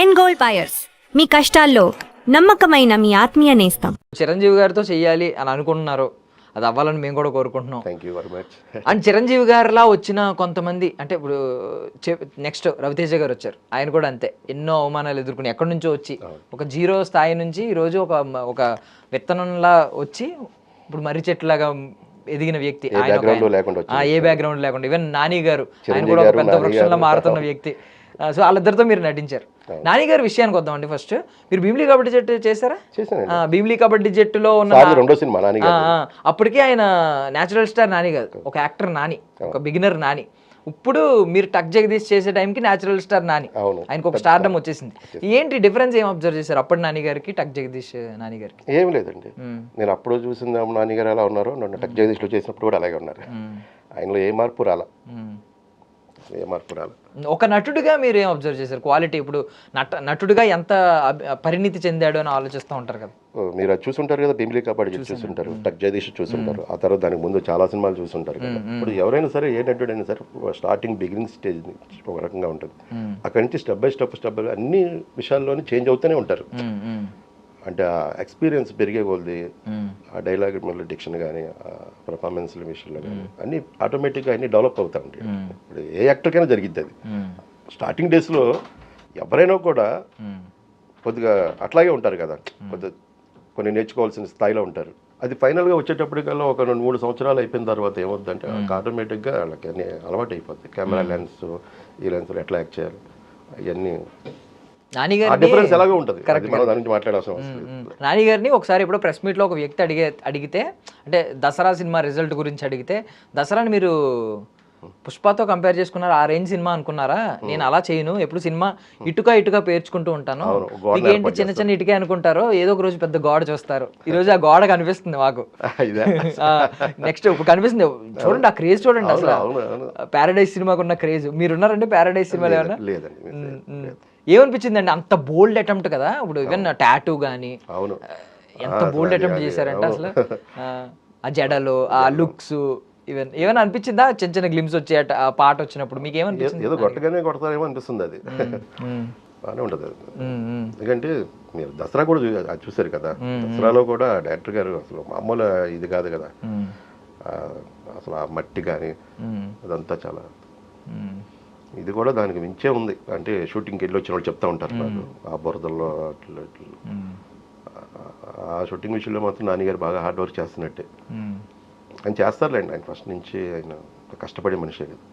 End gold buyers మీ కష్టాల్లో నమ్మకమైన మీ ఆత్మీయ నేస్తం. చిరంజీవి గారితో చెయ్యాలి అని అనుకుంటున్నారు, అది అవ్వాలని మేము కూడా కోరుకుంటున్నాం. Thank you very much. And Chiranjeevi గారిలా వచ్చిన కొంతమంది అంటే ఇప్పుడు నెక్స్ట్ రవితేజ గారు వచ్చారు, ఆయన కూడా అంతే ఎన్నో అవమానాలు ఎదుర్కొని ఎక్కడి నుంచో వచ్చి ఒక జీరో స్థాయి నుంచి ఈరోజు ఒక విత్తనంలా వచ్చి ఇప్పుడు మర్రి చెట్టులాగా ఎదిగిన వ్యక్తి. ఏ బ్యాక్గ్రౌండ్ లేకుండా ఈవెన్ నాని గారు, ఆయన కూడా ఒక పెద్ద వృక్షంలో మారుతున్న వ్యక్తి. సో వాళ్ళిద్దరితో మీరు నటించారు. నాని గారి విషయానికి వద్దామండి. ఫస్ట్ మీరు భీమిలీ కబడ్డీ జట్టు చేశారా? భీమిలీ కబడ్డీ జట్టులో ఉన్న రెండో సినిమా నాని గారు. అప్పటికే ఆయన న్యాచురల్ స్టార్ నాని గారు, ఒక యాక్టర్ నాని, ఒక బిగినర్ నాని. ఇప్పుడు మీరు టక్ జగదీష్ చేసే టైంకి న్యాచురల్ స్టార్ నాని, ఆయనకు ఒక స్టార్డమ్ వచ్చేసింది. ఏంటి డిఫరెన్స్ ఏం అబ్జర్వ్ చేశారు అప్పుడు నాని గారికి టక్ జగదీష్ నాని గారికి? ఏం లేదండి, నేను అప్పుడు చూసిన నాని గారు ఎలా ఉన్నారో నన్ను టక్ జగదీష్ లో చేసినప్పుడు కూడా అలాగే ఉన్నారు. ఆయనలో ఏ మార్పు రాలా. ఒక నటుడిగా మీరు ఏం అబ్జర్వ్ చేశారు క్వాలిటీ? ఇప్పుడు నటుడిగా ఎంత పరిణితి చెందాడు అని ఆలోచిస్తూ ఉంటారు కదా. మీరు అది చూసుంటారు కదా, భీమిలీ కబడ్డీ చూసుంటారు, టక్ జగదీష్ చూసుంటారు, ఆ తర్వాత దానికి ముందు చాలా సినిమాలు చూసుంటారు కదా. ఇప్పుడు ఎవరైనా సరే, ఏ నటుడైనా సరే స్టార్టింగ్ బిగినింగ్ స్టేజ్ ఒక రకంగా ఉంటుంది. అక్కడి నుంచి స్టెప్ బై స్టెప్ అన్ని విషయాల్లోనే చేంజ్ అవుతూనే ఉంటారు. అంటే ఆ ఎక్స్పీరియన్స్ పెరిగే కొలది ఆ డైలాగ్ మళ్ళీ డిక్షన్ కానీ, పర్ఫార్మెన్స్ల విషయంలో కానీ అన్నీ ఆటోమేటిక్గా అన్నీ డెవలప్ అవుతా ఉంటాయి. ఇప్పుడు ఏ యాక్టర్కైనా జరిగిద్ది అది. స్టార్టింగ్ డేస్లో ఎవరైనా కూడా కొద్దిగా అట్లాగే ఉంటారు కదా, కొన్ని నేర్చుకోవాల్సిన స్థాయిలో ఉంటారు. అది ఫైనల్గా వచ్చేటప్పటికల్లా ఒక 2-3 సంవత్సరాలు అయిపోయిన తర్వాత ఏమవుతుందంటే ఆటోమేటిక్గా వాళ్ళకి అన్నీ అలవాటు అయిపోతాయి. కెమెరా లెన్స్, ఈ లెన్స్లో ఎట్లా యాక్ట్ చేయాలి, అవన్నీ నాని గారిని ఒకసారి ఎప్పుడో ప్రెస్ మీట్లో ఒక వ్యక్తి అడిగితే, అంటే దసరా సినిమా రిజల్ట్ గురించి అడిగితే, దసరాని మీరు పుష్పతో కంపేర్ చేసుకున్నారు, ఆ రేంజ్ సినిమా అనుకున్నారా? నేను అలా చేయను, ఎప్పుడు సినిమా ఇటుక పేర్చుకుంటూ ఉంటాను, ఏంటి చిన్న చిన్న ఇటుకే అనుకుంటారో, ఏదో ఒక రోజు పెద్ద గోడ చూస్తారు. ఈ రోజు ఆ గోడ కనిపిస్తుంది మాకు. నెక్స్ట్ ఇప్పుడు కనిపిస్తుంది, చూడండి ఆ క్రేజ్ చూడండి. అసలు ప్యారడైజ్ సినిమాకు ఉన్న క్రేజ్ మీరున్నారంటే ప్యారడైజ్ సినిమాలో ఏమన్నా ఏమనిపించింది అండి? అంత బోల్డ్ అటెంప్ట్ కదా. ఇప్పుడు ఈవెన్ టాటూ కానీ ఎంత బోల్డ్ అటెంప్ట్ చేశారంటే అసలు ఆ జడలు, ఆ లుక్స్, ఏమైనా అనిపించిందా? చిన్న చిన్న గ్లిమ్స్ వచ్చే ఆ పాట వచ్చినప్పుడు మీకు ఏమనిపించింది? ఏదో కొట్టగానే కొడతారేమో అనిపిస్తుంది. అది బాగానే ఉంటుంది అది. ఎందుకంటే మీరు దసరా కూడా చూసారు కదా, దసరాలో కూడా డైరెక్టర్ గారు అసలు మామూలు ఇది కాదు కదా. అసలు ఆ మట్టి కానీ అదంతా చాలా, ఇది కూడా దానికి మించే ఉంది. అంటే షూటింగ్కి వెళ్ళి వచ్చిన వాళ్ళు చెప్తా ఉంటారు నాకు, ఆ బురదల్లో అట్లా ఆ షూటింగ్ విషయంలో మాత్రం నాన్నగారు బాగా హార్డ్ వర్క్ చేస్తున్నట్టే. ఆయన చేస్తారులేండి, ఆయన ఫస్ట్ నుంచి ఆయన కష్టపడే మనిషే కదా.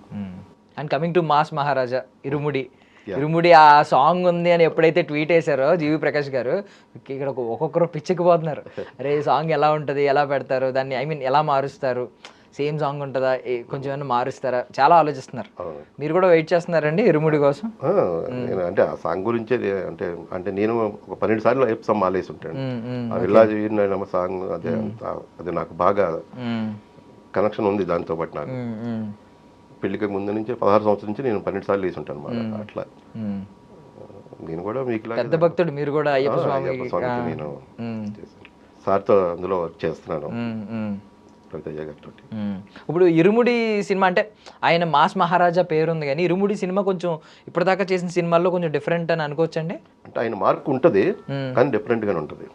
అండ్ కమింగ్ టు మాస్ మహారాజా, ఇరుముడి ఆ సాంగ్ ఉంది అని ఎప్పుడైతే ట్వీట్ వేశారో జీవి ప్రకాష్ గారు, ఇక్కడ ఒక్కొక్కరు పిచ్చెక్కిపోతున్నారు. అరే ఈ సాంగ్ ఎలా ఉంటుంది, ఎలా పెడతారు దాన్ని, ఐ మీన్ ఎలా మారుస్తారు, సేమ్ సాంగ్ ఉంటుందా, కొంచెం ఏమైనా మారుస్తారా, చాలా ఆలోచిస్తున్నారు. మీరు కూడా వెయిట్ చేస్తున్నారండి ఇరుముడి కోసం? అంటే ఆ సాంగ్ గురించి అంటే నేను ఒక 12 సార్లు సాంగ్ మాలేసి ఉంటాను. ఆ విల్లాజీ సాంగ్ అది నాకు బాగా కనెక్షన్ ఉంది దాంతో పాటు. నాకు పెళ్లికి ముందు నుంచి 16 సంవత్సరం నుంచి నేను 12 సార్లు వేసి ఉంటాను అన్నమాట. అట్లా నేను కూడా మీకు పెద్ద భక్తుడు మీరు కూడా అయ్యప్ప స్వామి. నేను సార్తో అందులో వర్క్ చేస్తున్నాను. ఇప్పుడు ఇరుముడి సినిమా అంటే ఆయన మాస్ మహారాజా పేరు ఉంది, కానీ ఇరుముడి సినిమా కొంచెం ఇప్పటిదాకా చేసిన సినిమాల్లో కొంచెం డిఫరెంట్ అని అనుకోవచ్చండి. అంటే ఆయన మార్క్ ఉంటుంది కానీ డిఫరెంట్ గానే ఉంటుంది.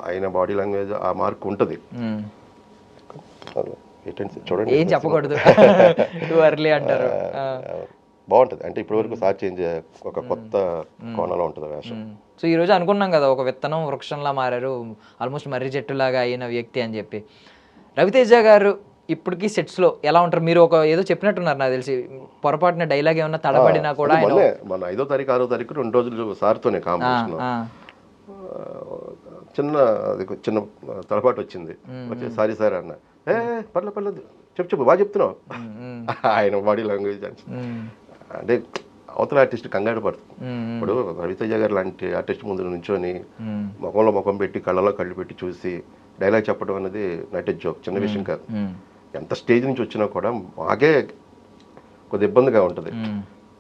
ఆయన బాడీ లాంగ్వేజ్ ఆ మార్క్ ఉంటుంది. చూడండి, ఏం చెప్పకూడదు అంటారు. బాగుంటుంది. అంటే ఇప్పటి వరకు సార్ చేంజ్ ఒక కొత్త కోణంలో ఉంటుంది వేషం. సో ఈ రోజు అనుకున్నాం కదా, ఒక విత్తనం వృక్షంలా మారారు, ఆల్మోస్ట్ మర్రి చెట్టులాగా అయిన వ్యక్తి అని చెప్పి. రవితేజ గారు ఇప్పటికీ సెట్స్లో ఎలా ఉంటారు? మీరు ఒక ఏదో చెప్పినట్టున్నారు నాకు తెలిసి, పొరపాటున డైలాగ్ ఏమన్నా తడబడినా కూడా. మన 5వ తారీఖు 6వ తారీఖు 2 రోజులు సార్తోనే కాంబినేషన్. చిన్న తడపాటు వచ్చింది, వచ్చి సారీ సార్ అన్న, పర్లేదు చెప్పు బాగా చెప్తున్నావు. ఆయన బాడీ లాంగ్వేజ్ అంటే అవతల ఆర్టిస్ట్ కంగారు పడుతుంది. ఇప్పుడు రవితేజ గారు లాంటి ఆర్టిస్ట్ ముందు నుంచొని ముఖంలో ముఖం పెట్టి కళ్ళలో కళ్ళు పెట్టి చూసి డైలాగ్ చెప్పడం అనేది నైట్ జోక్, చిన్న విషయం కాదు. ఎంత స్టేజ్ నుంచి వచ్చినా కూడా మాకే కొద్దిగా ఇబ్బందిగా ఉంటుంది.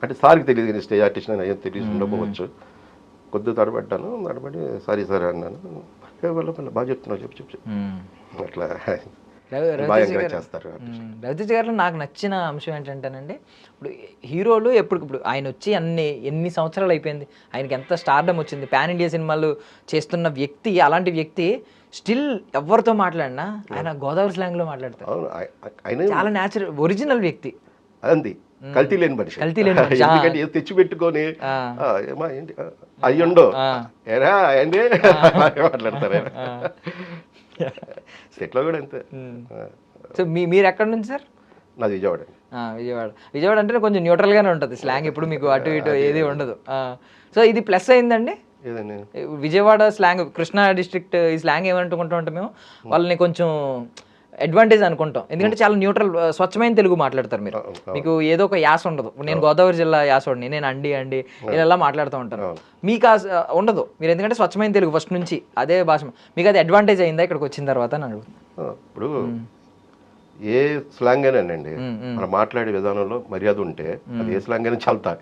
అంటే సార్కి తెలియదు కానీ స్టేజ్ ఆర్టిస్ట్ అని అయ్యో తెలియదు ఉండకపోవచ్చు. కొద్దిగా తడబడి సారీ సార్ అన్నాను. బాగా చెప్తున్నావు చెప్పు అట్లా బాగా ఎంకరేజ్ చేస్తారు. రవితేజ గారిలో నాకు నచ్చిన అంశం ఏంటంటేనండి, ఇప్పుడు హీరోలు ఇప్పుడు ఆయన వచ్చి ఎన్ని సంవత్సరాలు అయిపోయింది, ఆయనకి ఎంత స్టార్డమ్ వచ్చింది, పాన్ ఇండియా సినిమాలు చేస్తున్న వ్యక్తి, అలాంటి వ్యక్తి స్టిల్ ఎవరితో మాట్లాడినా ఆయన గోదావరి స్లాంగ్లో మాట్లాడతారు. అవును, ఆయన చాలా న్యాచురల్ ఒరిజినల్ వ్యక్తి. అదండి, కల్తీ లేని మనిషి. కల్తీ లేని మనిషి. ఎందుకంటే ఏదో తెచ్చి పెట్టుకొని ఏమా ఏంటి అయ్యుండో ఏరా ఏంటి మాట్లాడతారు ఆయన. సెట్లో కూడా అంతే. సో మీరు ఎక్కడి నుంచి సార్? నాది విజయవాడ. విజయవాడ అంటే కొంచెం న్యూట్రల్గానే ఉంటుంది స్లాంగ్, ఎప్పుడు మీకు అటు ఇటు ఏది ఉండదు. సో ఇది ప్లస్ అయిందండి ఏదండి, విజయవాడ స్లాంగ్. కృష్ణా డిస్ట్రిక్ట్ ఈ స్లాంగ్ ఏమనుకుంటా ఉంటాం మేము, వాళ్ళని కొంచెం అడ్వాంటేజ్ అనుకుంటాం, ఎందుకంటే చాలా న్యూట్రల్ స్వచ్ఛమైన తెలుగు మాట్లాడతారు మీరు. మీకు ఏదో ఒక యాస ఉండదు. నేను గోదావరి జిల్లా యాసోడిని, నేను అండి నేను ఎలా మాట్లాడుతూ ఉంటాను. మీకు ఉండదు, మీరు ఎందుకంటే స్వచ్ఛమైన తెలుగు ఫస్ట్ నుంచి అదే భాష. మీకు అది అడ్వాంటేజ్ అయిందా ఇక్కడికి వచ్చిన తర్వాత అని అడుగుతున్నాను. ఇప్పుడు ఏ స్లాంగ్ అయినానండి, మనం మాట్లాడే విధానంలో మర్యాద ఉంటే అది ఏ స్లాంగ్ అయినా చల్తా.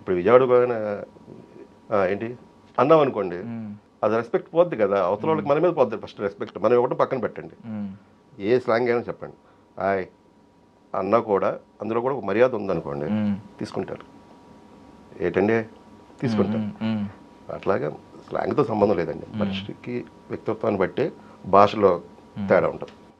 ఇప్పుడు విజయవాడ ఏంటి అన్నాం అనుకోండి, అది రెస్పెక్ట్ పోద్ది కదా, అవతల వాళ్ళకి మన మీద పోద్ది ఫస్ట్ రెస్పెక్ట్. మనం ఇవ్వడం పక్కన పెట్టండి, ఏ స్లాంగ్ అయినా చెప్పండి హాయ్ అన్నా కూడా అందులో కూడా ఒక మర్యాద ఉందనుకోండి తీసుకుంటారు. ఏంటండి తీసుకుంటారు. అట్లాగా స్లాంగ్తో సంబంధం లేదండి, మనిషికి వ్యక్తిత్వాన్ని బట్టి భాషలో తేడా ఉంటుంది.